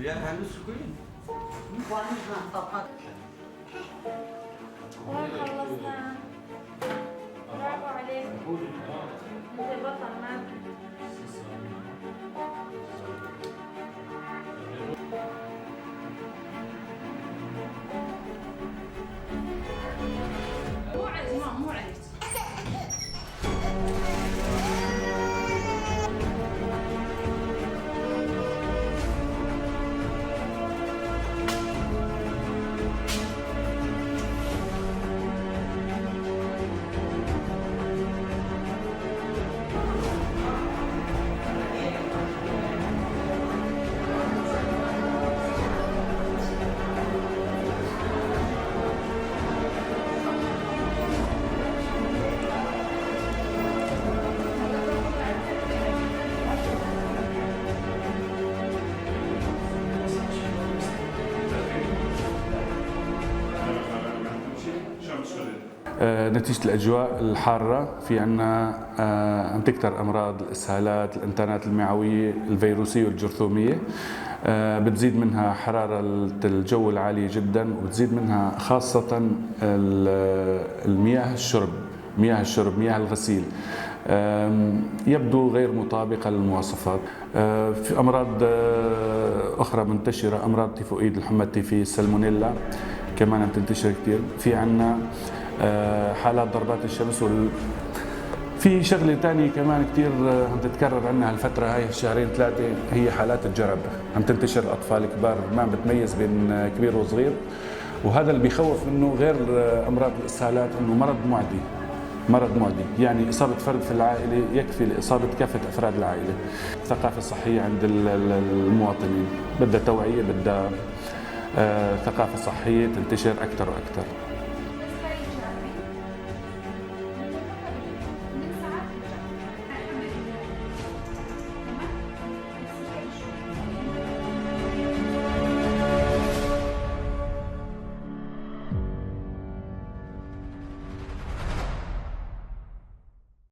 يا هلا سكين خلصنا. برافو عليك. انت بطل معك. مو عايز مو عايز. نتيجة الأجواء الحارة في عنا عم تكتر أمراض الإسهالات، الإنتانات المعوية، الفيروسية والجرثومية. بتزيد منها حرارة الجو العالية جدا، وبتزيد منها خاصة المياه الشرب، مياه الغسيل يبدو غير مطابقة للمواصفات. في أمراض أخرى منتشرة، أمراض تيفوئيد، الحمى التيفية، السالمونيلا كمان عم تنتشر كثير. في عنا حالات ضربات الشمس في شغلة تانية كمان كتير عم تتكرر عنا هالفترة هاي الشهرين ثلاثة، هي حالات الجرب عم تنتشر. الأطفال الكبار ما عم بتميز بين كبير وصغير، وهذا اللي بيخوف منه غير أمراض الإسهالات، إنه مرض معدي، يعني إصابة فرد في العائلة يكفي لإصابة كافة أفراد العائلة. الثقافة الصحية عند المواطنين بدها توعية، بدها ثقافة صحية تنتشر أكثر وأكثر.